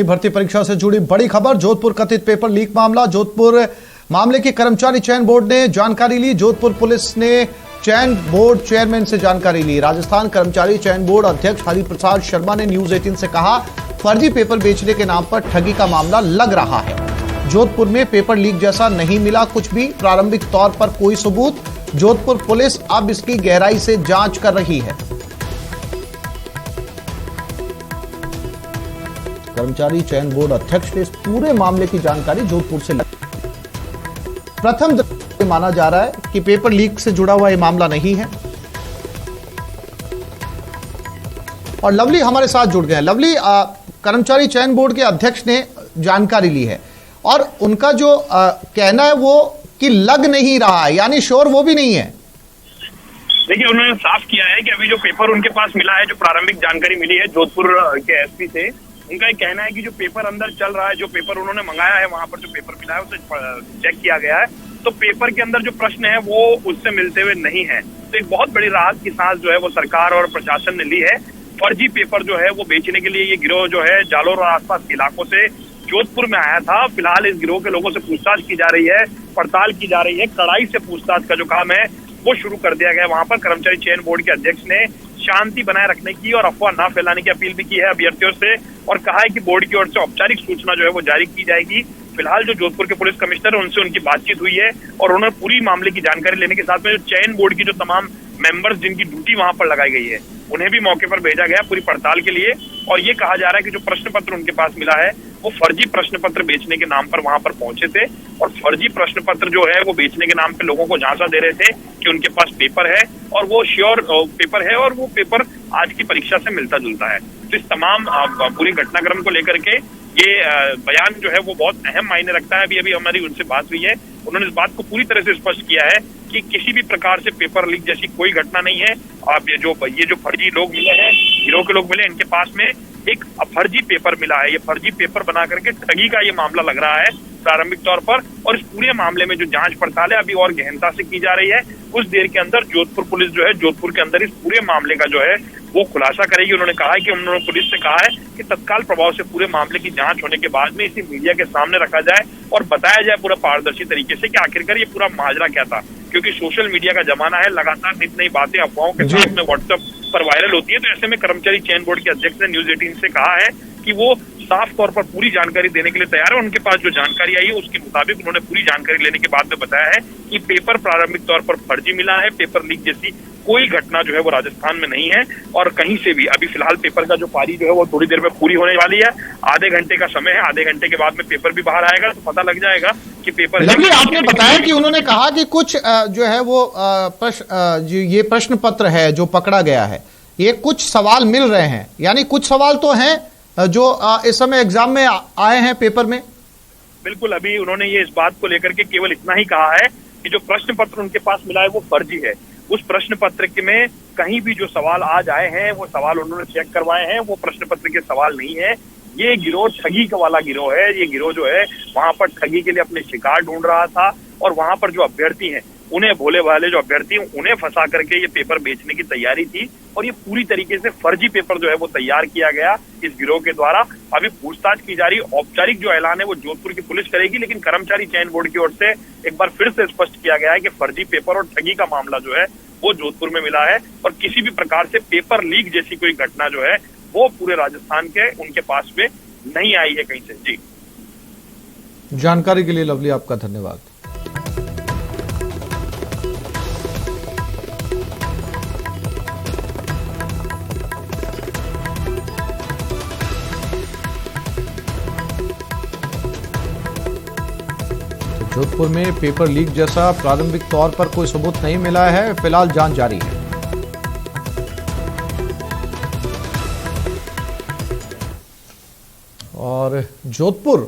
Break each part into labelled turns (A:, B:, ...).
A: भर्ती परीक्षा से जुड़ी बड़ी खबर। जोधपुर कथित पेपर लीक मामला। जोधपुर मामले की कर्मचारी चयन बोर्ड ने जानकारी ली। जोधपुर पुलिस ने चयन बोर्ड चेयरमैन से जानकारी ली। राजस्थान कर्मचारी चयन बोर्ड अध्यक्ष हरिप्रसाद शर्मा ने न्यूज 18 से कहा, फर्जी पेपर बेचने के नाम पर ठगी का मामला लग रहा है। जोधपुर में पेपर लीक जैसा नहीं मिला कुछ भी, प्रारंभिक तौर पर कोई सबूत। जोधपुर पुलिस अब इसकी गहराई से जांच कर रही है। कर्मचारी चयन बोर्ड अध्यक्ष ने इस पूरे मामले की जानकारी जोधपुर से ली। प्रथम माना जा रहा है कि पेपर लीक से जुड़ा हुआ यह मामला नहीं है। और लवली हमारे साथ जुड़ गए हैं। लवली, कर्मचारी चयन बोर्ड के अध्यक्ष ने जानकारी ली है और उनका जो कहना है वो कि लग नहीं रहा है, यानी श्योर वो भी नहीं है।
B: देखिए, उन्होंने साफ किया है कि अभी जो पेपर उनके पास मिला है, जो प्रारंभिक जानकारी मिली है जोधपुर के एसपी से, उनका ये कहना है कि जो पेपर अंदर चल रहा है, जो पेपर उन्होंने मंगाया है, वहां पर जो पेपर मिला है उसे चेक किया गया है, तो पेपर के अंदर जो प्रश्न है वो उससे मिलते हुए नहीं है। तो एक बहुत बड़ी राहत की सांस जो है वो सरकार और प्रशासन ने ली है। फर्जी पेपर जो है वो बेचने के लिए ये गिरोह जो है जालोर और आसपास के इलाकों से जोधपुर में आया था। फिलहाल इस गिरोह के लोगों से पूछताछ की जा रही है, पड़ताल की जा रही है, कड़ाई से पूछताछ का जो काम है वो शुरू कर दिया गया है। वहां पर कर्मचारी चयन बोर्ड के अध्यक्ष ने शांति बनाए रखने की और अफवाह न फैलाने की अपील भी की है अभ्यर्थियों से और कहा है कि बोर्ड की ओर से औपचारिक सूचना जो है वो जारी की जाएगी। फिलहाल जो जोधपुर के पुलिस कमिश्नर है उनसे उनकी बातचीत हुई है और उन्होंने पूरी मामले की जानकारी लेने के साथ में जो चयन बोर्ड की जो तमाम मेंबर्स जिनकी ड्यूटी वहां पर लगाई गई है उन्हें भी मौके पर भेजा गया पूरी पड़ताल के लिए। और ये कहा जा रहा है कि जो प्रश्न पत्र उनके पास मिला है वो फर्जी प्रश्न पत्र बेचने के नाम पर वहां पर पहुंचे थे और फर्जी प्रश्न पत्र जो है वो बेचने के नाम पे लोगों को झांसा दे रहे थे कि उनके पास पेपर है और वो श्योर पेपर है और वो पेपर आज की परीक्षा से मिलता जुलता है। तो इस तमाम पूरी घटनाक्रम को लेकर के ये बयान जो है वो बहुत अहम मायने रखता है। अभी हमारी उनसे बात हुई है, उन्होंने इस बात को पूरी तरह से स्पष्ट किया है कि किसी भी प्रकार से पेपर लीक जैसी कोई घटना नहीं है। अब ये जो फर्जी लोग मिले हैं, गिरोह के लोग मिले, इनके पास में एक फर्जी पेपर मिला है। ये फर्जी पेपर बना करके ठगी का ये मामला लग रहा है प्रारंभिक तौर पर। और इस पूरे मामले में जो जांच पड़ताल है अभी और गहनता से की जा रही है। कुछ देर के अंदर जोधपुर पुलिस जो है जोधपुर के अंदर इस पूरे मामले का जो है वो खुलासा करेगी। उन्होंने कहा है कि उन्होंने पुलिस से कहा है कि तत्काल प्रभाव से पूरे मामले की जांच होने के बाद में इसे मीडिया के सामने रखा जाए और बताया जाए पूरा पारदर्शी तरीके से कि आखिरकार ये पूरा माजरा क्या था। क्योंकि सोशल मीडिया का जमाना है, लगातार नई नई बातें अफवाहों के साथ में व्हाट्सएप पर वायरल होती है। तो ऐसे में कर्मचारी चयन बोर्ड के अध्यक्ष ने न्यूज 18 से कहा है कि वो साफ तौर पर पूरी जानकारी देने के लिए तैयार है। उनके पास जो जानकारी आई है उसके मुताबिक उन्होंने पूरी जानकारी लेने के बाद में बताया है कि पेपर प्रारंभिक तौर पर फर्जी मिला है। पेपर लीक जैसी कोई घटना जो है वो राजस्थान में नहीं है और कहीं से भी। अभी फिलहाल पेपर का जो पारी जो है वो थोड़ी देर में पूरी होने वाली है। आधे घंटे का समय है, आधे घंटे के बाद में पेपर भी बाहर आएगा तो पता लग जाएगा कि पेपर।
A: आपने बताया कि उन्होंने कहा कि कुछ जो है वो ये प्रश्न पत्र है जो पकड़ा गया है, ये कुछ सवाल मिल रहे हैं, यानी कुछ सवाल तो हैं जो इस समय एग्जाम में आए हैं पेपर में।
B: बिल्कुल, अभी उन्होंने ये इस बात को लेकर के केवल इतना ही कहा है कि जो प्रश्न पत्र उनके पास मिला है वो फर्जी है। उस प्रश्न पत्र में कहीं भी जो सवाल आज आए हैं वो सवाल उन्होंने चेक करवाए हैं, वो प्रश्न पत्र के सवाल नहीं है। ये गिरोह ठगी का वाला गिरोह है। ये गिरोह जो है वहां पर ठगी के लिए अपने शिकार ढूंढ रहा था और वहां पर जो अभ्यर्थी हैं उन्हें, भोले भाले जो अभ्यर्थी हैं उन्हें फंसा करके ये पेपर बेचने की तैयारी थी और ये पूरी तरीके से फर्जी पेपर जो है वो तैयार किया गया इस गिरोह के द्वारा। अभी पूछताछ की जा रही है। औपचारिक जो ऐलान है वो जोधपुर की पुलिस करेगी, लेकिन कर्मचारी चयन बोर्ड की ओर से एक बार फिर से स्पष्ट किया गया है कि फर्जी पेपर और ठगी का मामला जो है वो जोधपुर में मिला है और किसी भी प्रकार से पेपर लीक जैसी कोई घटना जो है वो पूरे राजस्थान के उनके पास में नहीं आई है कहीं से। जी,
A: जानकारी के लिए लवली आपका धन्यवाद। जोधपुर में पेपर लीक जैसा प्रारंभिक तौर पर कोई सबूत नहीं मिला है, फिलहाल जांच जारी है। और जोधपुर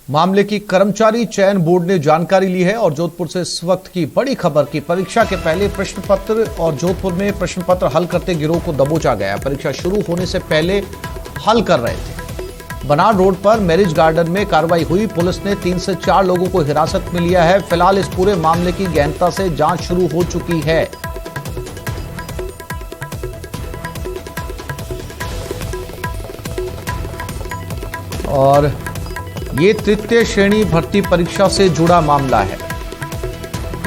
A: मामले की कर्मचारी चयन बोर्ड ने जानकारी ली है और जोधपुर से इस वक्त की बड़ी खबर की परीक्षा के पहले प्रश्न पत्र और जोधपुर में प्रश्न पत्र हल करते गिरोह को दबोचा गया। परीक्षा शुरू होने से पहले हल कर रहे थे। बनार रोड पर मैरिज गार्डन में कार्रवाई हुई। पुलिस ने 3 से 4 लोगों को हिरासत में लिया है। फिलहाल इस पूरे मामले की गहनता से जांच शुरू हो चुकी है। और ये तृतीय श्रेणी भर्ती परीक्षा से जुड़ा मामला है।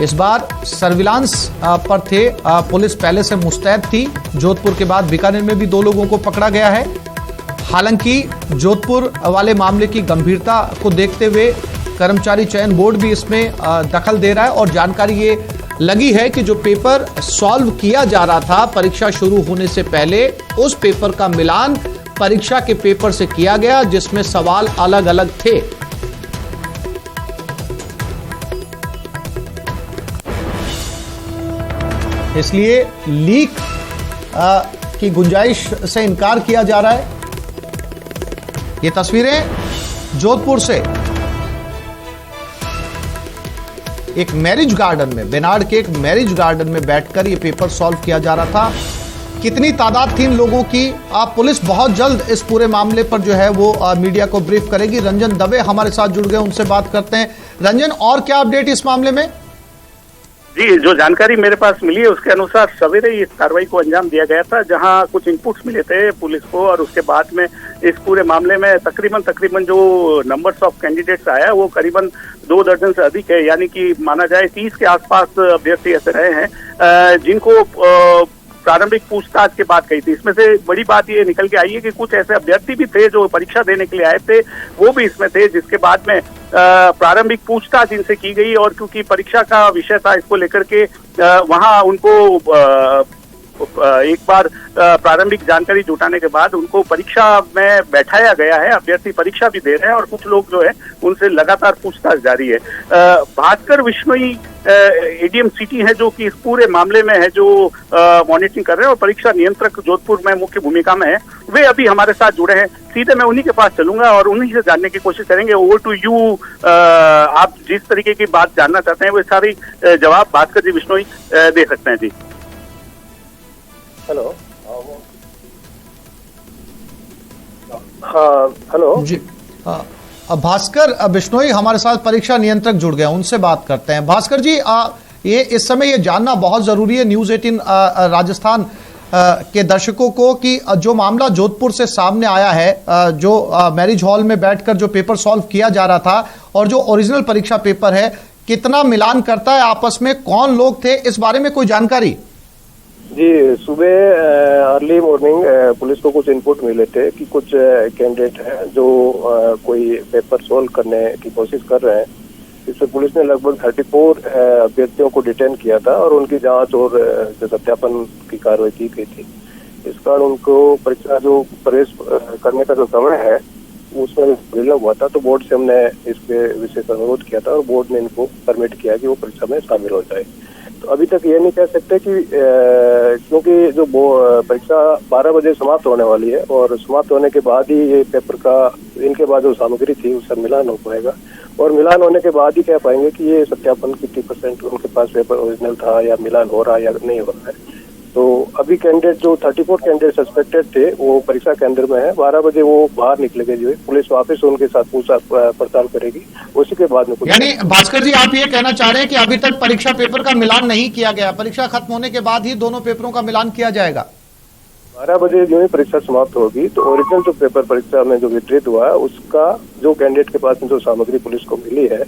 A: इस बार सर्विलांस पर थे, पुलिस पहले से मुस्तैद थी। जोधपुर के बाद बीकानेर में भी 2 लोगों को पकड़ा गया है। हालांकि जोधपुर वाले मामले की गंभीरता को देखते हुए कर्मचारी चयन बोर्ड भी इसमें दखल दे रहा है और जानकारी ये लगी है कि जो पेपर सॉल्व किया जा रहा था परीक्षा शुरू होने से पहले, उस पेपर का मिलान परीक्षा के पेपर से किया गया जिसमें सवाल अलग अलग थे। इसलिए लीक की गुंजाइश से इनकार किया जा रहा है। ये तस्वीरें जोधपुर से एक मैरिज गार्डन में, बेनाड के एक मैरिज गार्डन में बैठकर ये पेपर सॉल्व किया जा रहा था। कितनी तादाद थी इन लोगों की, पुलिस बहुत जल्द इस पूरे मामले पर जो है वो मीडिया को ब्रीफ करेगी। रंजन दवे हमारे साथ जुड़ गए, उनसे बात करते हैं। रंजन, और क्या अपडेट इस मामले में?
C: जी, जो जानकारी मेरे पास मिली है उसके अनुसार सवेरे इस कार्रवाई को अंजाम दिया गया था, जहां कुछ इनपुट्स मिले थे पुलिस को, और उसके बाद में इस पूरे मामले में तकरीबन जो नंबर्स ऑफ कैंडिडेट्स आया वो करीबन 2 दर्जन से अधिक है। यानी कि माना जाए 30 के आसपास अभ्यर्थी ऐसे रहे हैं जिनको प्रारंभिक पूछताछ के बाद कही थी। इसमें से बड़ी बात ये निकल के आई है कि कुछ ऐसे अभ्यर्थी भी थे जो परीक्षा देने के लिए आए थे, वो भी इसमें थे, जिसके बाद में प्रारंभिक पूछताछ इनसे की गई। और क्योंकि परीक्षा का विषय था, इसको लेकर के वहां उनको एक बार प्रारंभिक जानकारी जुटाने के बाद उनको परीक्षा में बैठाया गया है। अभ्यर्थी परीक्षा भी दे रहे हैं और कुछ लोग जो है उनसे लगातार पूछताछ जारी है। भास्कर विश्नोई एडीएम सिटी है जो कि इस पूरे मामले में है, जो मॉनिटरिंग कर रहे हैं और परीक्षा नियंत्रक जोधपुर में मुख्य भूमिका में है, वे अभी हमारे साथ जुड़े हैं। सीधे मैं उन्हीं के पास चलूंगा और उन्हीं से जानने की कोशिश करेंगे। Over to you. आप जिस तरीके की बात जानना चाहते हैं वो सारी जवाब भास्कर जी विश्नोई दे सकते हैं। जी हेलो। हाँ हेलो
A: जी। भास्कर बिश्नोई हमारे साथ परीक्षा नियंत्रक जुड़ गए, उनसे बात करते हैं। भास्कर जी, ये इस समय ये जानना बहुत जरूरी है न्यूज 18 राजस्थान के दर्शकों को कि जो मामला जोधपुर से सामने आया है, जो मैरिज हॉल में बैठकर जो पेपर सॉल्व किया जा रहा था और जो ओरिजिनल परीक्षा पेपर है, कितना मिलान करता है आपस में, कौन लोग थे, इस बारे में कोई जानकारी?
D: जी, सुबह अर्ली मॉर्निंग पुलिस को कुछ इनपुट मिले थे कि कुछ कैंडिडेट हैं जो कोई पेपर सोल्व करने की कोशिश कर रहे हैं। इसमें पुलिस ने लगभग 34 अभ्यर्थियों को डिटेन किया था और उनकी जांच और सत्यापन की कार्रवाई की गई थी। इस कारण उनको परीक्षा जो प्रवेश करने का जो समय है उसमें विलंब हुआ था, तो बोर्ड से हमने इसके विषय पर अनुरोध किया था और बोर्ड ने इनको परमिट किया कि वो परीक्षा में शामिल हो जाए। तो अभी तक ये नहीं कह सकते कि क्योंकि जो परीक्षा 12 बजे समाप्त होने वाली है और समाप्त होने के बाद ही ये पेपर का इनके बाद जो सामग्री थी उसका मिलान हो पाएगा, और मिलान होने के बाद ही कह पाएंगे कि ये सत्यापन कितनी % उनके पास पेपर ओरिजिनल था या मिलान हो रहा है या नहीं हो रहा है। तो अभी कैंडिडेट जो 34 कैंडिडेट सस्पेक्टेड थे वो परीक्षा केंद्र में है। 12 बजे वो बाहर निकलेंगे, जो है पुलिस वापस उनके साथ पूछताछ पड़ताल करेगी, उसी के बाद में कुछ।
A: यानी भास्कर जी, आप ये कहना चाह रहे हैं कि अभी तक परीक्षा पेपर का मिलान नहीं किया गया, परीक्षा खत्म होने के बाद ही दोनों पेपरों का मिलान किया जाएगा?
D: 12 बजे जो है परीक्षा समाप्त होगी तो ओरिजिनल जो पेपर परीक्षा में जो वितरित हुआ है उसका जो कैंडिडेट के पास में जो सामग्री पुलिस को मिली है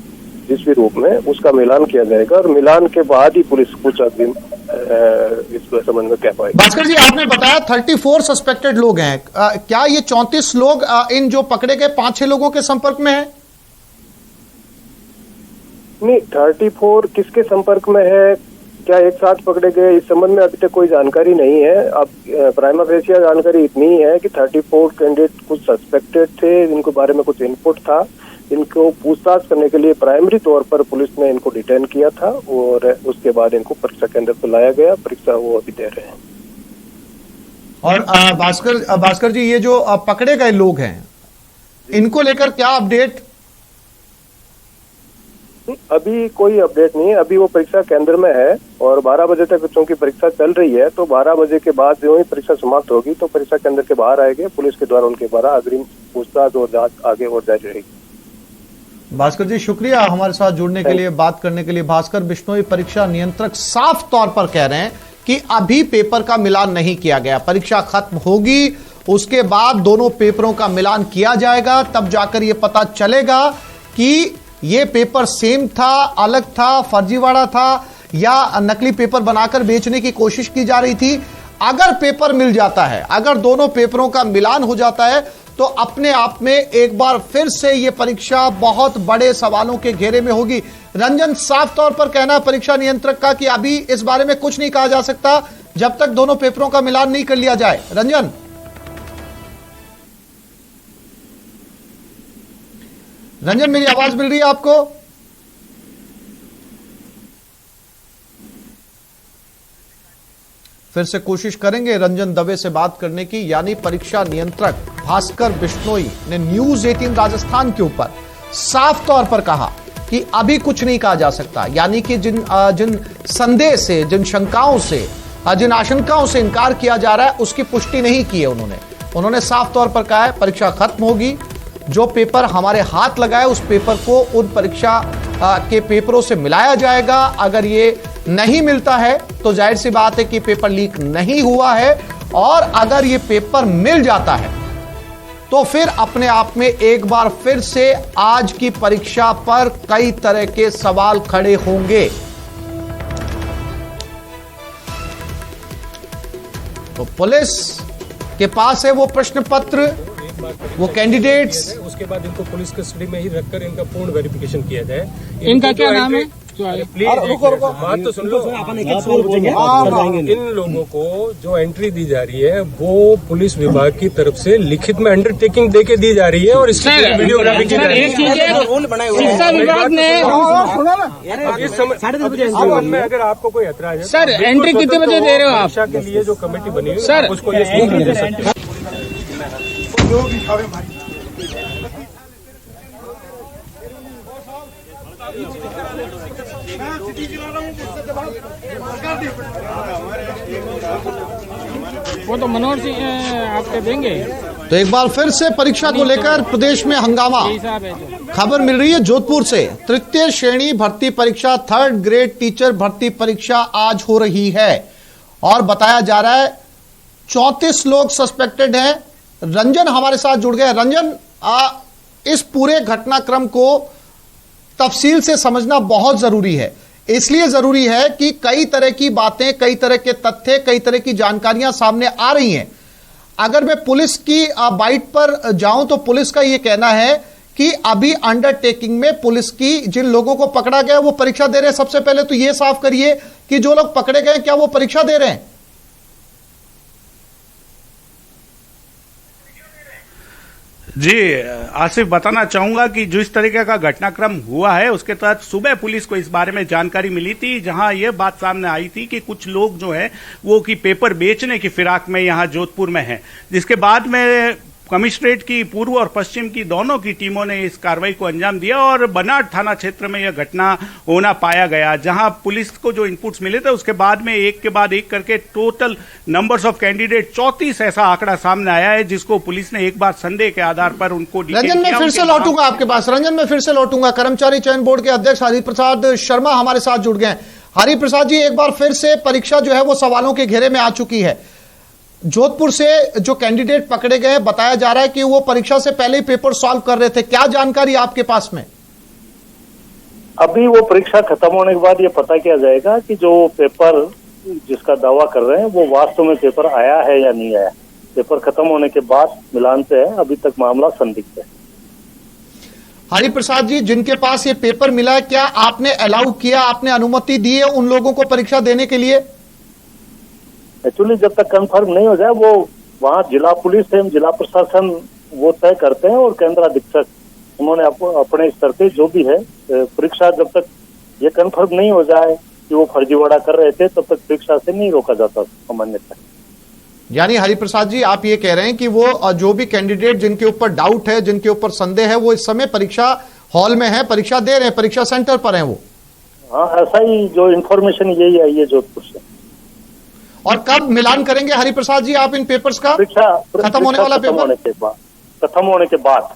D: जिस भी रूप में, उसका मिलान किया जाएगा और मिलान के बाद ही पुलिस कुछ अग्रिम इस संबंध में कह पाएगी।
A: भास्कर जी, आपने बताया 34 सस्पेक्टेड लोग हैं, क्या ये 34 लोग इन जो पकड़े गए 5-6 लोगों के संपर्क में है?
D: नहीं, 34 किसके संपर्क में है, क्या एक साथ पकड़े गए, इस संबंध में अभी तक कोई जानकारी नहीं है। अब प्राइमा फेसिया जानकारी इतनी है कि 34 कैंडिडेट कुछ सस्पेक्टेड थे, जिनके बारे में कुछ इनपुट था, इनको पूछताछ करने के लिए प्राइमरी तौर पर पुलिस ने इनको डिटेन किया था और उसके बाद इनको परीक्षा केंद्र पर लाया गया। परीक्षा वो अभी दे रहे हैं।
A: और भास्कर जी, ये जो पकड़े गए लोग हैं इनको लेकर क्या अपडेट?
D: अभी कोई अपडेट नहीं है, अभी वो परीक्षा केंद्र में है और 12 बजे तक चूंकि परीक्षा चल रही है तो 12 बजे के बाद जो ही परीक्षा समाप्त होगी तो परीक्षा केंद्र के बाहर आएंगे, पुलिस के द्वारा उनके द्वारा अग्रिम पूछताछ और जांच आगे और जारी रहेगी।
A: भास्कर जी, शुक्रिया हमारे साथ जुड़ने के लिए, बात करने के लिए। भास्कर बिश्नोई परीक्षा नियंत्रक साफ तौर पर कह रहे हैं कि अभी पेपर का मिलान नहीं किया गया, परीक्षा खत्म होगी उसके बाद दोनों पेपरों का मिलान किया जाएगा, तब जाकर यह पता चलेगा कि यह पेपर सेम था, अलग था, फर्जीवाड़ा था या नकली पेपर बनाकर बेचने की कोशिश की जा रही थी। अगर पेपर मिल जाता है, अगर दोनों पेपरों का मिलान हो जाता है, तो अपने आप में एक बार फिर से यह परीक्षा बहुत बड़े सवालों के घेरे में होगी। रंजन, साफ तौर पर कहना है परीक्षा नियंत्रक का कि अभी इस बारे में कुछ नहीं कहा जा सकता जब तक दोनों पेपरों का मिलान नहीं कर लिया जाए। रंजन, मेरी आवाज मिल रही है आपको? फिर से कोशिश करेंगे रंजन दवे से बात करने की। यानी परीक्षा नियंत्रक भास्कर बिश्नोई ने न्यूज 18 राजस्थान के ऊपर साफ तौर पर कहा कि अभी कुछ नहीं कहा जा सकता। यानी कि जिन संदेह से, जिन शंकाओं से, जिन आशंकाओं से इनकार किया जा रहा है उसकी पुष्टि नहीं की है उन्होंने साफ तौर पर कहा है परीक्षा खत्म होगी, जो पेपर हमारे हाथ लगाए उस पेपर को उन परीक्षा के पेपरों से मिलाया जाएगा। अगर ये नहीं मिलता है तो जाहिर सी बात है कि पेपर लीक नहीं हुआ है, और अगर ये पेपर मिल जाता है तो फिर अपने आप में एक बार फिर से आज की परीक्षा पर कई तरह के सवाल खड़े होंगे। तो पुलिस के पास है वो प्रश्न पत्र, वो कैंडिडेट्स,
E: उसके बाद इनको पुलिस कस्टडी में ही रखकर इनका पूर्ण वेरिफिकेशन किया जाए।
F: इनका क्या नाम है?
E: प्लीज बात तो सुन लो। इन लोगों को जो एंट्री दी जा रही है वो पुलिस विभाग की तरफ से लिखित में अंडरटेकिंग देके दी जा रही है, और इसकी वीडियोग्राफी की जा रही है।
F: शिक्षा विभाग ने
E: इस समय में अगर आपको कोई ऐतराज है
F: सर, एंट्री कितने बजे दे रहे हो आप?
E: शिक्षा के लिए जो कमेटी बनी हुई है
F: सर,
E: उसको ये दे सकते हैं।
F: वो तो मनोहर सिंह आपके देंगे।
A: तो एक बार फिर से परीक्षा को लेकर प्रदेश में हंगामा। खबर मिल रही है जोधपुर से। तृतीय श्रेणी भर्ती परीक्षा, 3rd ग्रेड टीचर भर्ती परीक्षा आज हो रही है, और बताया जा रहा है 34 लोग सस्पेक्टेड हैं। रंजन हमारे साथ जुड़ गए। रंजन, इस पूरे घटनाक्रम को तफसील से समझना बहुत जरूरी है। इसलिए जरूरी है कि कई तरह की बातें, कई तरह के तथ्य, कई तरह की जानकारियां सामने आ रही हैं। अगर मैं पुलिस की बाइट पर जाऊं तो पुलिस का यह कहना है कि अभी अंडरटेकिंग में पुलिस की जिन लोगों को पकड़ा गया वो परीक्षा दे रहे हैं। सबसे पहले तो यह साफ करिए कि जो लोग पकड़े गए क्या वो परीक्षा दे रहे हैं?
G: जी आसिफ, बताना चाहूंगा कि जिस तरीके का घटनाक्रम हुआ है उसके तहत सुबह पुलिस को इस बारे में जानकारी मिली थी, जहां यह बात सामने आई थी कि कुछ लोग जो है वो कि पेपर बेचने की फिराक में यहां जोधपुर में हैं, जिसके बाद में कमिश्नरेट की पूर्व और पश्चिम की दोनों की टीमों ने इस कार्रवाई को अंजाम दिया और बनाट थाना क्षेत्र में यह घटना होना पाया गया, जहां पुलिस को जो इनपुट्स मिले थे उसके बाद में एक के बाद एक करके टोटल नंबर्स ऑफ कैंडिडेट 34 ऐसा आंकड़ा सामने आया है, जिसको पुलिस ने एक बार संदेह के आधार पर उनको
A: रंजन, मैं फिर से लौटूंगा आपके पास। रंजन, मैं फिर से लौटूंगा। कर्मचारी चयन बोर्ड के अध्यक्ष हरिप्रसाद शर्मा हमारे साथ जुड़ गए। हरिप्रसाद जी, एक बार फिर से परीक्षा जो है वो सवालों के घेरे में आ चुकी है। जोधपुर से जो कैंडिडेट पकड़े गए, बताया जा रहा है कि वो परीक्षा से पहले ही पेपर सॉल्व कर रहे थे। क्या जानकारी आपके पास में?
D: अभी वो परीक्षा खत्म होने के बाद ये पता किया जाएगा कि जो पेपर जिसका दावा कर रहे हैं वो वास्तव में पेपर आया है या नहीं आया। पेपर खत्म होने के बाद मिलान से है, अभी तक मामला संदिग्ध है।
A: हरिप्रसाद जी, जिनके पास ये पेपर मिला है, क्या आपने अलाउ किया, आपने अनुमति दी है उन लोगों को परीक्षा देने के लिए?
D: एक्चुअली जब तक कंफर्म नहीं हो जाए वो वहाँ जिला पुलिस एवं जिला प्रशासन वो तय करते हैं, और केंद्र अधीक्षक उन्होंने अपने स्तर पे जो भी है परीक्षा, जब तक ये कंफर्म नहीं हो जाए कि वो फर्जीवाड़ा कर रहे थे तब तक परीक्षा से नहीं रोका जाता सामान्यतः।
A: यानी हरिप्रसाद जी, आप ये कह रहे हैं कि वो जो भी कैंडिडेट जिनके ऊपर डाउट है, जिनके ऊपर संदेह है, वो इस समय परीक्षा हॉल में है, परीक्षा दे रहे हैं, परीक्षा सेंटर पर हैं वो?
D: हाँ, ऐसा ही जो इन्फॉर्मेशन यही आई है जोधपुर से।
A: और कब मिलान करेंगे हरिप्रसाद जी आप इन पेपर्स का?
D: परीक्षा
A: खत्म होने वाला पेपर
D: खत्म होने के बाद।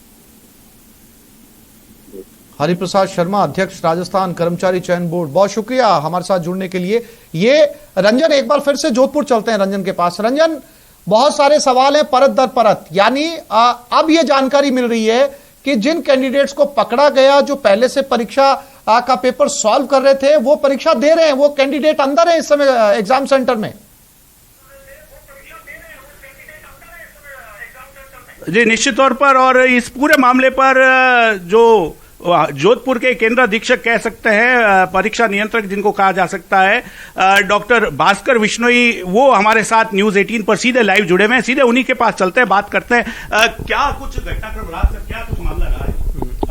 A: हरिप्रसाद शर्मा, अध्यक्ष राजस्थान कर्मचारी चयन बोर्ड, बहुत शुक्रिया हमारे साथ जुड़ने के लिए। ये रंजन, एक बार फिर से जोधपुर चलते हैं रंजन के पास। रंजन, बहुत सारे सवाल हैं परत दर परत, यानी अब यह जानकारी मिल रही है कि जिन कैंडिडेट्स को पकड़ा गया, जो पहले से परीक्षा का पेपर सॉल्व कर रहे थे, वो परीक्षा दे रहे हैं, वो कैंडिडेट अंदर है इस समय एग्जाम सेंटर में।
G: जी निश्चित तौर पर, और इस पूरे मामले पर जो जोधपुर के केंद्र अधीक्षक कह सकते हैं, परीक्षा नियंत्रक जिनको कहा जा सकता है, डॉक्टर भास्कर विश्नोई, वो हमारे साथ न्यूज 18 पर सीधे लाइव जुड़े हुए हैं। सीधे उन्हीं के पास चलते हैं, बात करते हैं। क्या कुछ घटनाक्रम रहा सर, क्या कुछ मामला रहा है?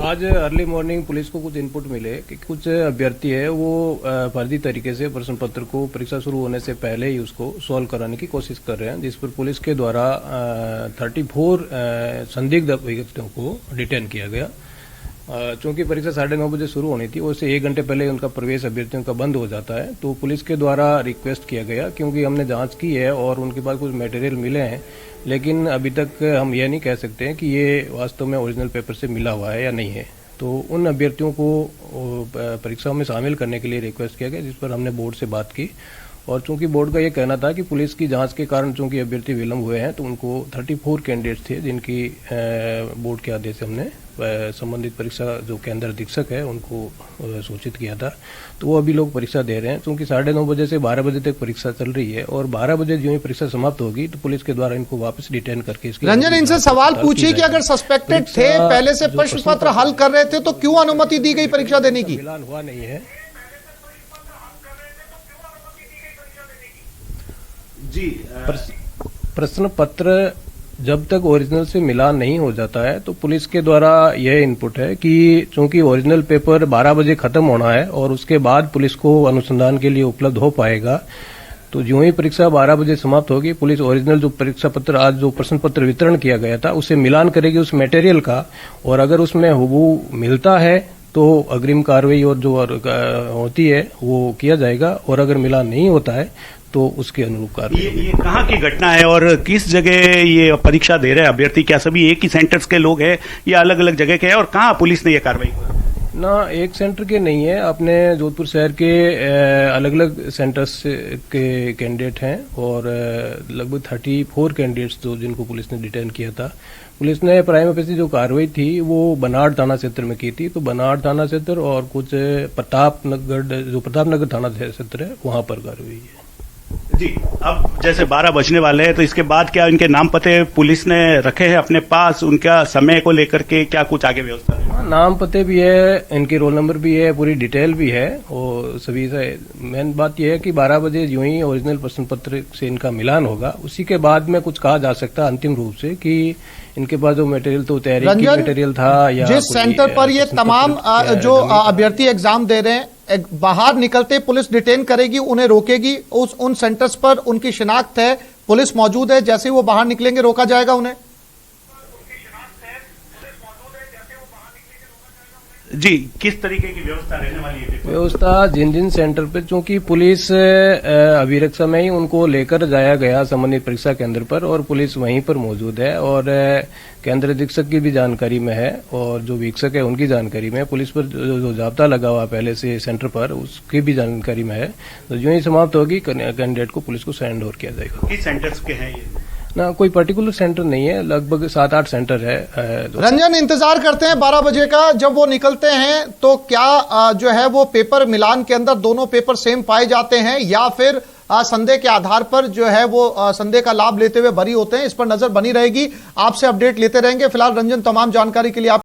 H: आज अर्ली मॉर्निंग पुलिस को कुछ इनपुट मिले कि कुछ अभ्यर्थी है वो फर्जी तरीके से प्रश्न पत्र को परीक्षा शुरू होने से पहले ही उसको सॉल्व कराने की कोशिश कर रहे हैं, जिस पर पुलिस के द्वारा 34 संदिग्ध अभ्यर्थियों को डिटेन किया गया। चूंकि परीक्षा 9:30 बजे शुरू होनी थी, उससे 1 घंटे पहले उनका प्रवेश अभ्यर्थियों का बंद हो जाता है। तो पुलिस के द्वारा रिक्वेस्ट किया गया, क्योंकि हमने जांच की है और उनके पास कुछ मटेरियल मिले हैं, लेकिन अभी तक हम ये नहीं कह सकते हैं कि ये वास्तव में ओरिजिनल पेपर से मिला हुआ है या नहीं है। तो उन अभ्यर्थियों को परीक्षाओं में शामिल करने के लिए रिक्वेस्ट किया गया, जिस पर हमने बोर्ड से बात की। और चूंकि बोर्ड का ये कहना था कि पुलिस की जांच के कारण चूंकि अभ्यर्थी विलंब हुए हैं, तो उनको 34 कैंडिडेट्स थे जिनकी बोर्ड के आदेश से हमने संबंधित परीक्षा जो केंद्र अधीक्षक है उनको सूचित किया था। तो वो अभी लोग परीक्षा दे रहे हैं। चूंकि 9:30 बजे से 12 बजे तक परीक्षा चल रही है और 12 बजे जो ही परीक्षा समाप्त होगी तो पुलिस के द्वारा इनको वापस डिटेन करके इसकी
A: रंजन, इनसे सवाल पूछिए कि अगर सस्पेक्टेड थे, पहले से प्रश्न पत्र हल कर रहे थे, तो क्यों अनुमति दी गई परीक्षा देने की?
H: मिलान हुआ नहीं है
G: जी।
H: प्रश्न पत्र जब तक ओरिजिनल से मिलान नहीं हो जाता है तो पुलिस के द्वारा यह इनपुट है कि चूंकि ओरिजिनल पेपर 12 बजे खत्म होना है और उसके बाद पुलिस को अनुसंधान के लिए उपलब्ध हो पाएगा, तो जो ही परीक्षा 12 बजे समाप्त होगी, पुलिस ओरिजिनल जो परीक्षा पत्र आज जो प्रश्न पत्र वितरण किया गया था उससे मिलान करेगी उस मटेरियल का, और अगर उसमें हुबहू मिलता है तो अग्रिम कार्रवाई और जो होती है वो किया जाएगा, और अगर मिलान नहीं होता है तो उसके अनुरूप कार्रवाई।
G: ये कहाँ की घटना है और किस जगह ये परीक्षा दे रहे हैं अभ्यर्थी? क्या सभी एक ही सेंटर्स के लोग हैं या अलग अलग जगह के हैं, और कहाँ पुलिस ने ये कार्रवाई की?
H: ना, एक सेंटर के नहीं है, अपने जोधपुर शहर के अलग अलग सेंटर्स के कैंडिडेट हैं, और लगभग 34 कैंडिडेट्स जो जिनको पुलिस ने डिटेन किया था। पुलिस ने प्राइम ऑफिसर जो कार्रवाई थी वो बनाड़ थाना क्षेत्र में की थी, तो बनाड़ थाना क्षेत्र और कुछ प्रतापनगर थाना क्षेत्र है वहां पर कार्रवाई है।
G: जी, अब जैसे 12 बजने वाले हैं, तो इसके बाद क्या इनके नाम पते पुलिस ने रखे हैं अपने पास? उनका समय को लेकर के क्या कुछ आगे व्यवस्था है?
H: नाम पते भी है, इनके रोल नंबर भी है, पूरी डिटेल भी है, और सभी से मेन बात यह है कि 12 बजे यूं ही ओरिजिनल प्रश्न पत्र से इनका मिलान होगा, उसी के बाद में कुछ कहा जा सकता है अंतिम रूप से कि इनके पास जो मटेरियल तो तैयारी की मटेरियल था या
A: जिस सेंटर पर ये तमाम जो अभ्यर्थी एग्जाम दे रहे हैं, बाहर निकलते पुलिस डिटेन करेगी, उन्हें रोकेगी, उन सेंटर्स पर उनकी शिनाख्त है, पुलिस मौजूद है, जैसे ही वो बाहर निकलेंगे रोका जाएगा उन्हें?
G: जी, किस तरीके की व्यवस्था रहने वाली है?
H: व्यवस्था जिन सेंटर पे, चूंकि पुलिस अभिरक्षा में ही उनको लेकर जाया गया संबंधित परीक्षा केंद्र पर, और पुलिस वहीं पर मौजूद है, और केंद्र अधीक्षक की भी जानकारी में है और जो वीक्षक है उनकी जानकारी में है। पुलिस पर जो जाब्ता लगा हुआ पहले से सेंटर पर उसकी भी जानकारी में है। तो जो ही समाप्त होगी कैंडिडेट को पुलिस को सरेंडर ओवर किया जाएगा।
G: किस सेंटर्स के हैं ये?
H: ना, कोई पर्टिकुलर सेंटर नहीं है, लगभग 7-8 सेंटर है।
A: रंजन, इंतजार करते हैं 12 बजे का, जब वो निकलते हैं तो क्या जो है वो पेपर मिलान के अंदर दोनों पेपर सेम पाए जाते हैं या फिर संदेह के आधार पर जो है वो संदेह का लाभ लेते हुए बरी होते हैं? इस पर नजर बनी रहेगी, आपसे अपडेट लेते रहेंगे। फिलहाल रंजन, तमाम जानकारी के लिए आप